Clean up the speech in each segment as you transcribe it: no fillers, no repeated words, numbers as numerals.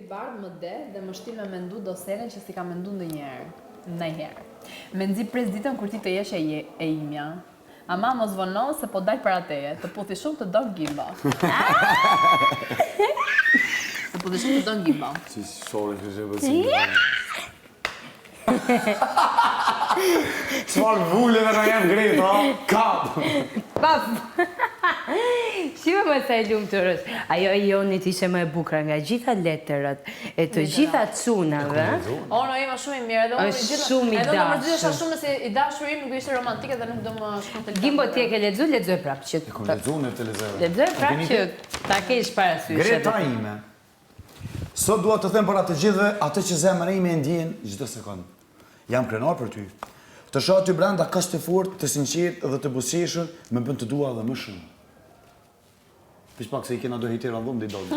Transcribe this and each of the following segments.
bardh më de dhe më shtil me mendu dosene që si ka mendu ndonjëherë. Me nxi pres ditën kur ti të jesh e imja. Ama mos vono se po dal para teje, të puthi shumë të don Gimbo. Të puthi shumë të don Gimbo. Si shore që shëve si Çfarë vulleve në jemë greta, kap! Pap! Shime më sa e lumë të rës. Ajo e jonit ishe më e bukra nga gjitha letërët e të gjitha cunave. O, no, ima shumë i mirë. Është shumë i dashur. Edhe do më rëgjysha dashur. shumë se i dashurim nuk ishte romantike dhe nuk do më shkon të Gimbo ti e ke lexuar prapë që. E kom lexuar në televizor. Lexoj prapë që ta kesh parasysh. Greta ime. Sot dua të them për atë gjithëve atë që zemra ime e ndjen çdo sekond. Jam krenar për ty. Të shoh ty brenda kaq të fortë, të sinqert dhe të buzëqeshur, më bën të dua edhe më shumë. Pish pak se i kena do hitera dhum di dog.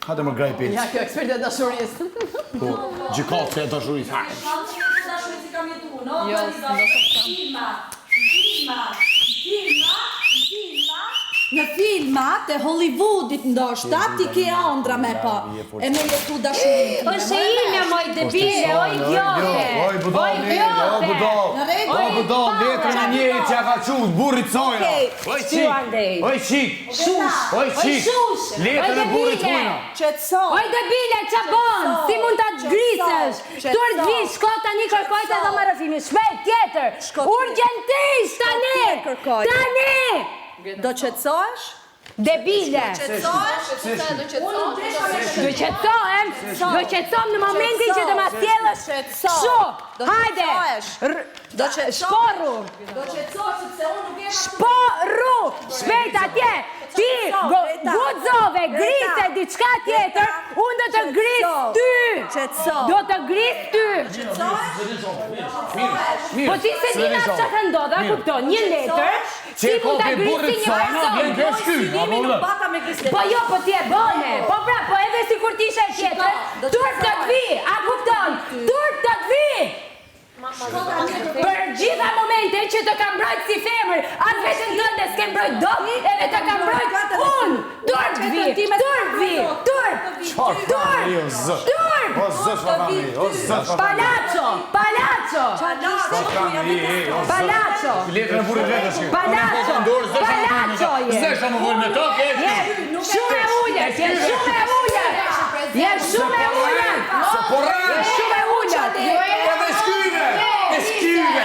Hajde më graj piç. Ja, kjo ekspertë e dashurisë. Po, gjikatë e dashurisë. Jo, Në filmat e Hollywoodit ndoshta ti ke ëndra me pa. E me jetu dashurinë. Është imja moj debile, o idiote. Oj budall, o budall, letrën e njerit që ka qut, burrit sojna. Oj qik, oj qik, oj qik, letrën e burrit hujna. Qetso. Oj debile, qa bon, si mund ta grisesh? Tur të vish, shko tani kërkojt edhe më rëfimi, shpejt tjetër, urgentisht, tani, tani! Do qetsohesh? Debile! Do qetsohem në momentin që të ma sjellësh kështu. Hajde! Do qetsohesh? Shporru! Do qetsohesh sepse unë nuk jam Shporru! Shpejt atje! Ti guxove, grise diçka tjetër, unë do të gris ty! Qetso. Do të gris ty! Po ti se dina që ka ndodha, kupton, një letër, ti mund të grisi një person. Po jo, po ti e bone, po pra, po edhe si kur ti ishe tjetër, turp të të vi, a kupton, turp të të vi! Për gjitha momente që të kam mbrojt si femër, atë vetën tënde s'kem mbrojt dot, edhe të kam mbrojt unë! Turp vi! Turp vi! Turp! Turp! O zë shfami, o zë shfami. Palazzo! Palazzo! Palazzo! Letrën e burrit vetë shkë. Palazzo! Palazzo je! Zesha më vojnë me to, ke? Shumë e ullët! Je shumë e ullët! Je shumë e ullët! Se porran! Je shumë e ullët! Edhe shkyve! Eskyve!